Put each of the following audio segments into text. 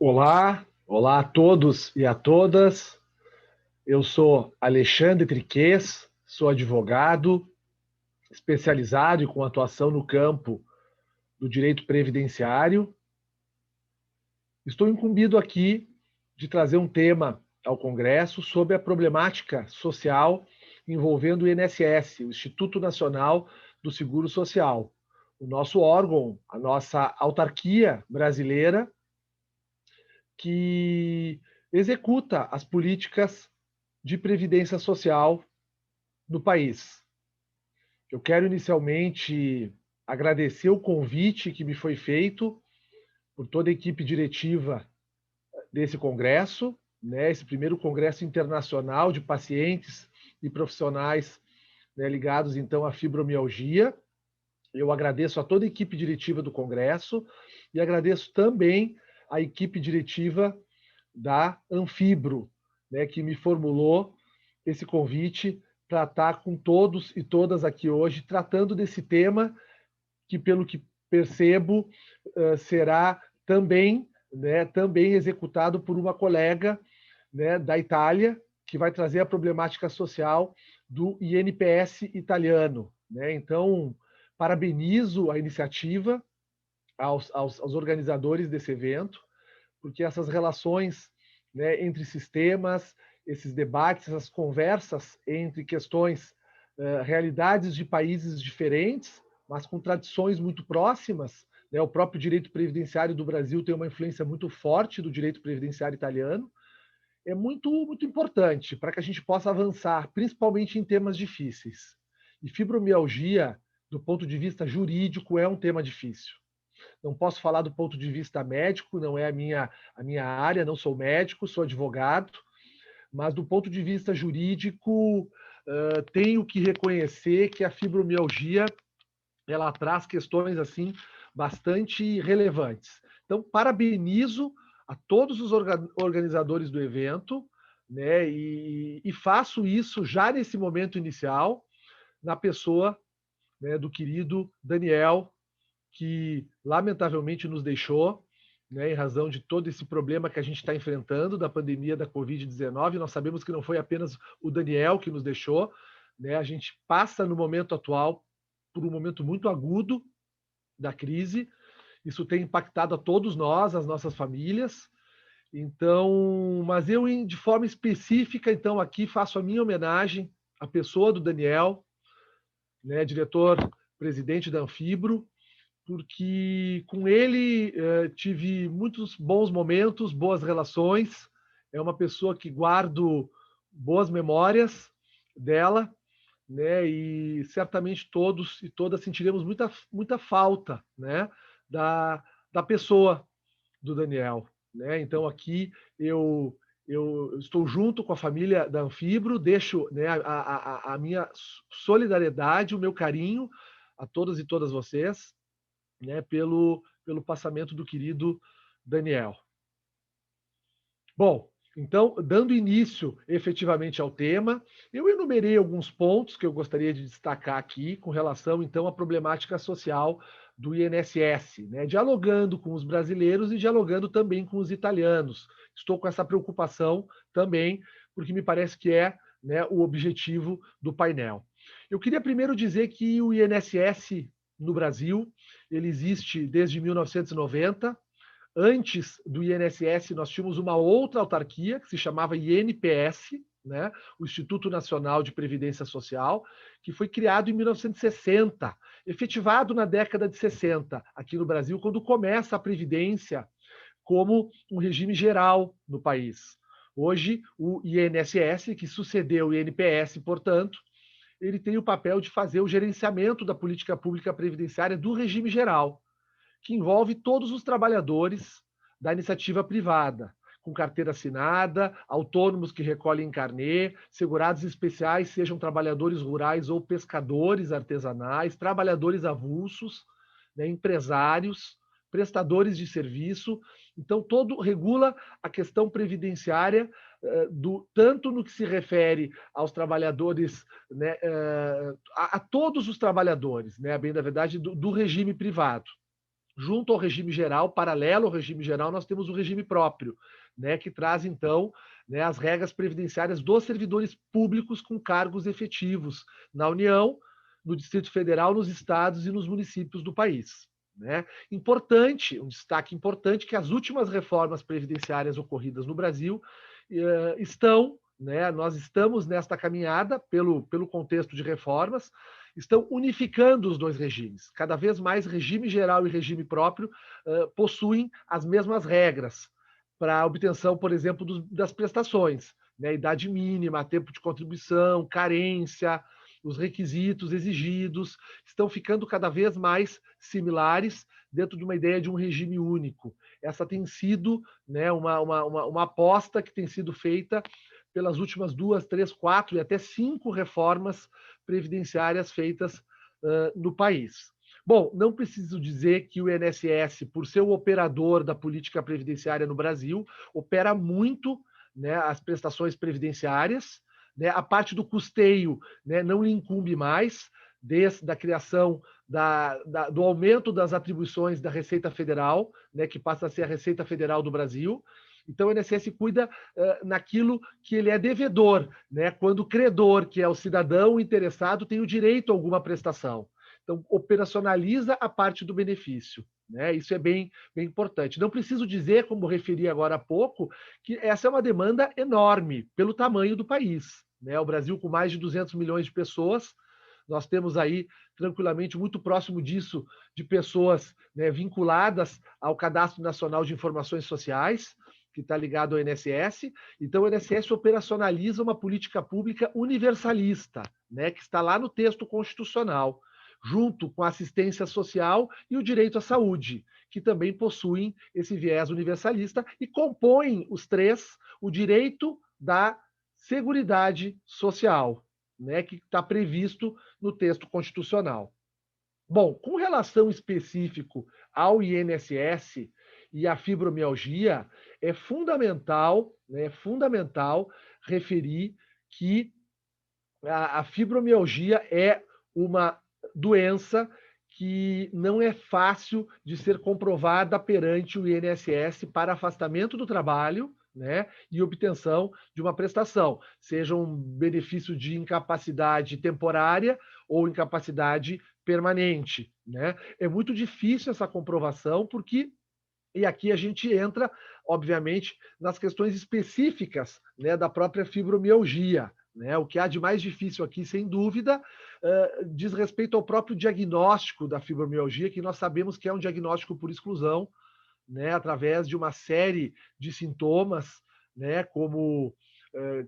Olá, olá a todos e a todas. Eu sou Alexandre Triquez, sou advogado, especializado e com atuação no campo do direito previdenciário. Estou incumbido aqui de trazer um tema ao Congresso sobre a problemática social envolvendo o INSS, o Instituto Nacional do Seguro Social, o nosso órgão, a nossa autarquia brasileira que executa as políticas de previdência social no país. Eu quero inicialmente agradecer o convite que me foi feito por toda a equipe diretiva desse congresso, né, esse primeiro congresso internacional de pacientes e profissionais, né, ligados então à fibromialgia. Eu agradeço a toda a equipe diretiva do congresso e agradeço também a equipe diretiva da Anfibro, né, que me formulou esse convite para estar com todos e todas aqui hoje, tratando desse tema que, pelo que percebo, será também, né, também executado por uma colega, né, da Itália, que vai trazer a problemática social do INPS italiano. Né? Então, parabenizo a iniciativa aos organizadores desse evento, porque essas relações, né, entre sistemas, esses debates, essas conversas entre questões, realidades de países diferentes, mas com tradições muito próximas, né? O próprio direito previdenciário do Brasil tem uma influência muito forte do direito previdenciário italiano. É muito importante para que a gente possa avançar, principalmente em temas difíceis. E fibromialgia, do ponto de vista jurídico, é um tema difícil. Não posso falar do ponto de vista médico, não é a minha área, não sou médico, sou advogado, mas do ponto de vista jurídico, tenho que reconhecer que a fibromialgia ela traz questões assim bastante relevantes. Então, parabenizo a todos os organizadores do evento, né, e faço isso já nesse momento inicial, na pessoa, né, do querido Daniel, que lamentavelmente nos deixou, né, em razão de todo esse problema que a gente está enfrentando da pandemia da Covid-19. Nós sabemos que não foi apenas o Daniel que nos deixou, né, a gente passa no momento atual por um momento muito agudo da crise. Isso tem impactado a todos nós, as nossas famílias. Então, mas eu, de forma específica, então, aqui faço a minha homenagem à pessoa do Daniel, né, diretor-presidente da Anfibro, porque com ele tive muitos bons momentos, boas relações. É uma pessoa que guardo boas memórias dela, né? E certamente todos e todas sentiremos muita falta, né? Da pessoa do Daniel, né? Então aqui eu estou junto com a família da Anfibro, deixo, né, a minha solidariedade, o meu carinho a todas e todas vocês, né, pelo passamento do querido Daniel. Bom, então, dando início efetivamente ao tema, eu enumerei alguns pontos que eu gostaria de destacar aqui com relação, então, à problemática social do INSS, né? Dialogando com os brasileiros e dialogando também com os italianos. Estou com essa preocupação também, porque me parece que é, né, o objetivo do painel. Eu queria primeiro dizer que o INSS no Brasil, ele existe desde 1990. Antes do INSS, nós tínhamos uma outra autarquia, que se chamava INPS, né? O Instituto Nacional de Previdência Social, que foi criado em 1960, efetivado na década de 60, aqui no Brasil, quando começa a Previdência como um regime geral no país. Hoje, o INSS, que sucedeu o INPS, portanto, ele tem o papel de fazer o gerenciamento da política pública previdenciária do regime geral, que envolve todos os trabalhadores da iniciativa privada, com carteira assinada, autônomos que recolhem carnê, segurados especiais, sejam trabalhadores rurais ou pescadores artesanais, trabalhadores avulsos, né, empresários, prestadores de serviço. Então, todo regula a questão previdenciária, tanto no que se refere aos trabalhadores, né, a todos os trabalhadores, né, a bem da verdade, do regime privado. Junto ao regime geral, paralelo ao regime geral, nós temos o regime próprio, né, que traz, então, né, as regras previdenciárias dos servidores públicos com cargos efetivos na União, no Distrito Federal, nos estados e nos municípios do país. Né? Importante, um destaque importante, que as últimas reformas previdenciárias ocorridas no Brasil estão, né, nós estamos nesta caminhada pelo contexto de reformas, estão unificando os dois regimes. Cada vez mais regime geral e regime próprio possuem as mesmas regras para a obtenção, por exemplo, das prestações, né? Idade mínima, tempo de contribuição, carência, os requisitos exigidos estão ficando cada vez mais similares dentro de uma ideia de um regime único. Essa tem sido, né, uma aposta que tem sido feita pelas últimas 2, 3, 4 e até 5 reformas previdenciárias feitas no país. Bom, não preciso dizer que o INSS, por ser o operador da política previdenciária no Brasil, opera muito, né, as prestações previdenciárias, né, a parte do custeio, né, não lhe incumbe mais, desde a criação do aumento das atribuições da Receita Federal, né, que passa a ser a Receita Federal do Brasil. Então, o INSS cuida naquilo que ele é devedor, né? Quando o credor, que é o cidadão interessado, tem o direito a alguma prestação. Então, operacionaliza a parte do benefício. Né? Isso é bem importante. Não preciso dizer, como referi agora há pouco, que essa é uma demanda enorme pelo tamanho do país. Né? O Brasil, com mais de 200 milhões de pessoas, nós temos aí, tranquilamente, muito próximo disso, de pessoas, né, vinculadas ao Cadastro Nacional de Informações Sociais, que está ligado ao INSS. Então, o INSS operacionaliza uma política pública universalista, né, que está lá no texto constitucional, junto com a assistência social e o direito à saúde, que também possuem esse viés universalista e compõem os três o direito da Seguridade Social, né, que está previsto no texto constitucional. Bom, com relação específico ao INSS e à fibromialgia, é fundamental, né, referir que a fibromialgia é uma doença que não é fácil de ser comprovada perante o INSS para afastamento do trabalho, né, e obtenção de uma prestação, seja um benefício de incapacidade temporária ou incapacidade permanente. Né? É muito difícil essa comprovação, porque e aqui a gente entra, obviamente, nas questões específicas, né, da própria fibromialgia. Né? O que há de mais difícil aqui, sem dúvida, diz respeito ao próprio diagnóstico da fibromialgia, que nós sabemos que é um diagnóstico por exclusão, né, através de uma série de sintomas, né, como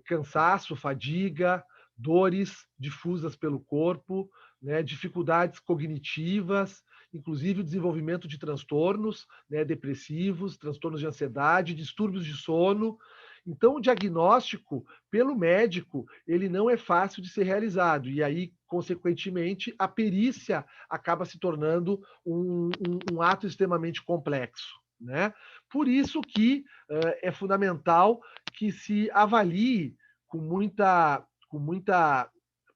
cansaço, fadiga, dores difusas pelo corpo, né, dificuldades cognitivas, inclusive o desenvolvimento de transtornos, né, depressivos, transtornos de ansiedade, distúrbios de sono. Então, o diagnóstico pelo médico, ele não é fácil de ser realizado, e aí, consequentemente, a perícia acaba se tornando um ato extremamente complexo. Né? Por isso que é fundamental que se avalie com muita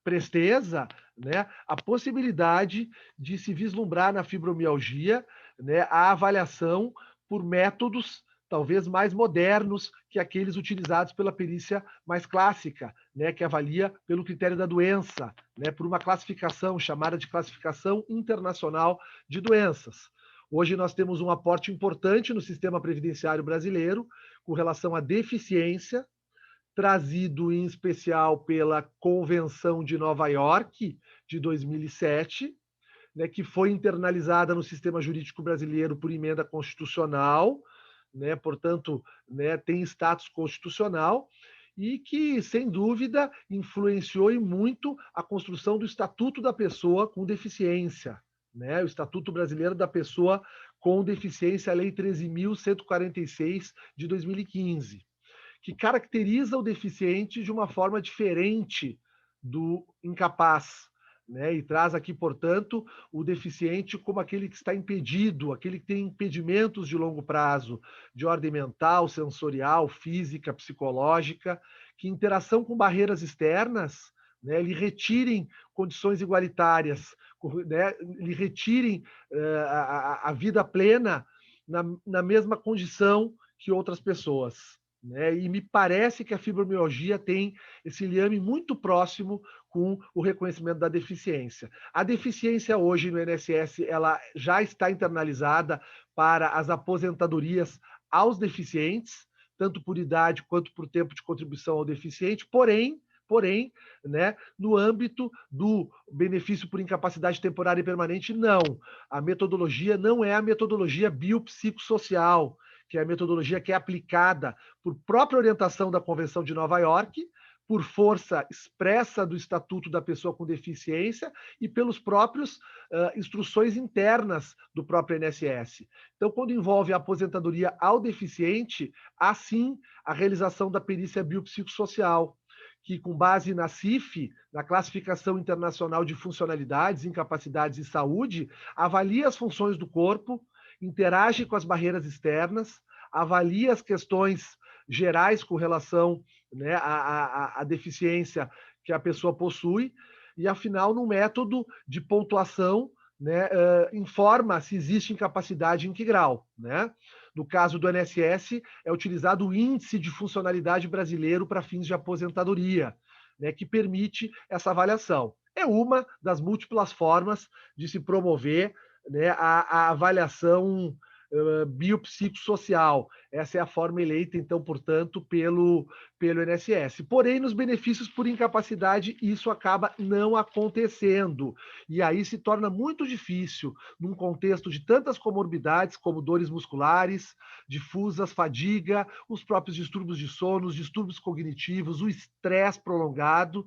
presteza, né, a possibilidade de se vislumbrar na fibromialgia, né, a avaliação por métodos talvez mais modernos que aqueles utilizados pela perícia mais clássica, né, que avalia pelo critério da doença, né, por uma classificação chamada de classificação internacional de doenças. Hoje nós temos um aporte importante no sistema previdenciário brasileiro com relação à deficiência, trazido em especial pela Convenção de Nova York de 2007, né, que foi internalizada no sistema jurídico brasileiro por emenda constitucional, né, portanto, né, tem status constitucional, e que, sem dúvida, influenciou e muito a construção do Estatuto da Pessoa com Deficiência, né, o Estatuto Brasileiro da Pessoa com Deficiência, a Lei 13.146 de 2015, que caracteriza o deficiente de uma forma diferente do incapaz, né? E traz aqui, portanto, o deficiente como aquele que está impedido, aquele que tem impedimentos de longo prazo, de ordem mental, sensorial, física, psicológica, que interação com barreiras externas, né, lhe retirem condições igualitárias né, lhe retirem a vida plena na mesma condição que outras pessoas. Né? E me parece que a fibromialgia tem esse liame muito próximo com o reconhecimento da deficiência. A deficiência hoje no INSS ela já está internalizada para as aposentadorias aos deficientes, tanto por idade quanto por tempo de contribuição ao deficiente, porém, né, no âmbito do benefício por incapacidade temporária e permanente, não. A metodologia não é a metodologia biopsicossocial, que é a metodologia que é aplicada por própria orientação da Convenção de Nova York, por força expressa do Estatuto da Pessoa com Deficiência e pelos próprios instruções internas do próprio INSS. Então, quando envolve a aposentadoria ao deficiente, há sim a realização da perícia biopsicossocial, que, com base na CIF, na Classificação Internacional de Funcionalidades, Incapacidades e Saúde, avalia as funções do corpo, interage com as barreiras externas, avalia as questões gerais com relação, né, à deficiência que a pessoa possui, e, afinal, no método de pontuação, né, informa se existe incapacidade em que grau. Né? No caso do INSS, é utilizado o Índice de Funcionalidade Brasileiro para fins de aposentadoria, né, que permite essa avaliação. É uma das múltiplas formas de se promover, né, a avaliação biopsicossocial. Essa é a forma eleita, então, portanto, pelo INSS. Porém, nos benefícios por incapacidade, isso acaba não acontecendo. E aí se torna muito difícil, num contexto de tantas comorbidades, como dores musculares, difusas, fadiga, os próprios distúrbios de sono, os distúrbios cognitivos, o estresse prolongado.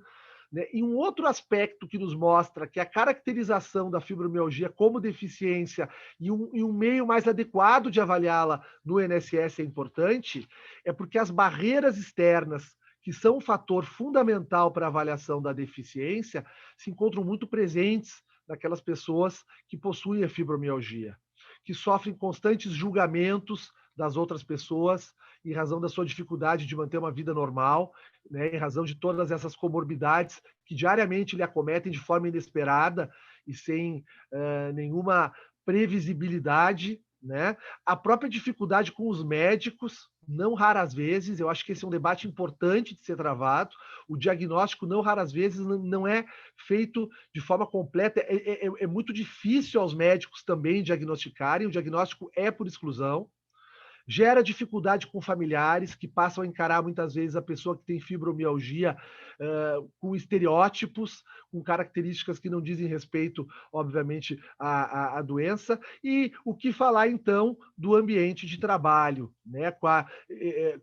Né? E um outro aspecto que nos mostra que a caracterização da fibromialgia como deficiência e um meio mais adequado de avaliá-la no INSS é importante, é porque as barreiras externas, que são um fator fundamental para a avaliação da deficiência, se encontram muito presentes naquelas pessoas que possuem a fibromialgia, que sofrem constantes julgamentos das outras pessoas em razão da sua dificuldade de manter uma vida normal, né, em razão de todas essas comorbidades que diariamente lhe acometem de forma inesperada e sem nenhuma previsibilidade. Né? A própria dificuldade com os médicos, não raras vezes, eu acho que esse é um debate importante de ser travado, o diagnóstico, não raras vezes, não é feito de forma completa, é muito difícil aos médicos também diagnosticarem, o diagnóstico é por exclusão, gera dificuldade com familiares que passam a encarar muitas vezes a pessoa que tem fibromialgia com estereótipos, com características que não dizem respeito, obviamente, à doença. E o que falar, então, do ambiente de trabalho, né? Com a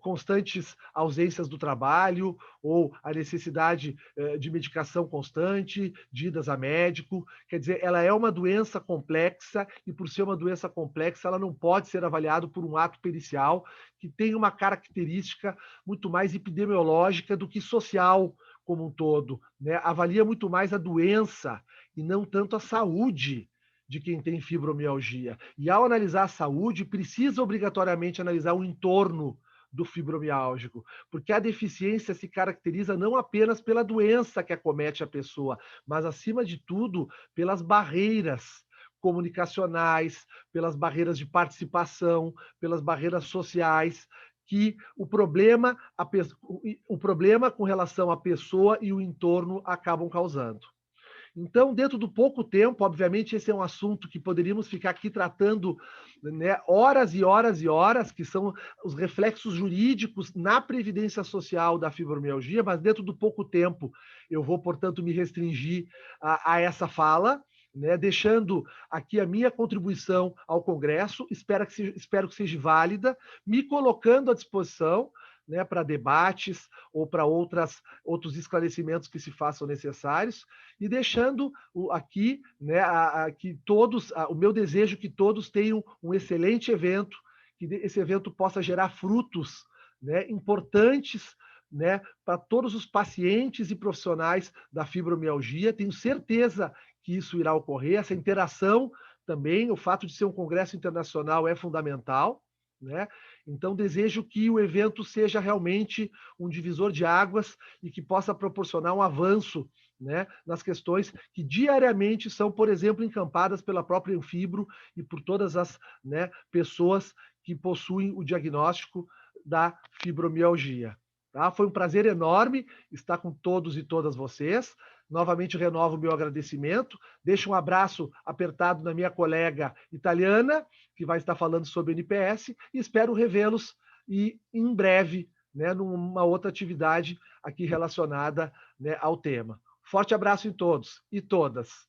constantes ausências do trabalho ou a necessidade de medicação constante, de idas a médico. Quer dizer, ela é uma doença complexa e, por ser uma doença complexa, ela não pode ser avaliada por um ato pericial que tem uma característica muito mais epidemiológica do que social como um todo. Né? Avalia muito mais a doença e não tanto a saúde de quem tem fibromialgia. E, ao analisar a saúde, precisa obrigatoriamente analisar o entorno do fibromialgico, porque a deficiência se caracteriza não apenas pela doença que acomete a pessoa, mas, acima de tudo, pelas barreiras comunicacionais, pelas barreiras de participação, pelas barreiras sociais, que o problema com relação à pessoa e o entorno acabam causando. Então, dentro do pouco tempo, obviamente, esse é um assunto que poderíamos ficar aqui tratando, né, horas e horas e horas, que são os reflexos jurídicos na previdência social da fibromialgia, mas dentro do pouco tempo eu vou, portanto, me restringir a essa fala, né, deixando aqui a minha contribuição ao Congresso, espero que seja válida, me colocando à disposição, né, para debates ou para outros esclarecimentos que se façam necessários, e deixando aqui, né, que todos, o meu desejo que todos tenham um excelente evento, que esse evento possa gerar frutos, né, importantes, né, para todos os pacientes e profissionais da fibromialgia. Tenho certeza que isso irá ocorrer, essa interação também, o fato de ser um congresso internacional é fundamental. Né? Então, desejo que o evento seja realmente um divisor de águas e que possa proporcionar um avanço né, nas questões que diariamente são, por exemplo, encampadas pela própria Anfibro e por todas as, né, pessoas que possuem o diagnóstico da fibromialgia. Tá? Foi um prazer enorme estar com todos e todas vocês. Novamente renovo o meu agradecimento. Deixo um abraço apertado na minha colega italiana, que vai estar falando sobre o NPS, e espero revê-los e em breve, né, numa outra atividade aqui relacionada, né, ao tema. Forte abraço em todos e todas.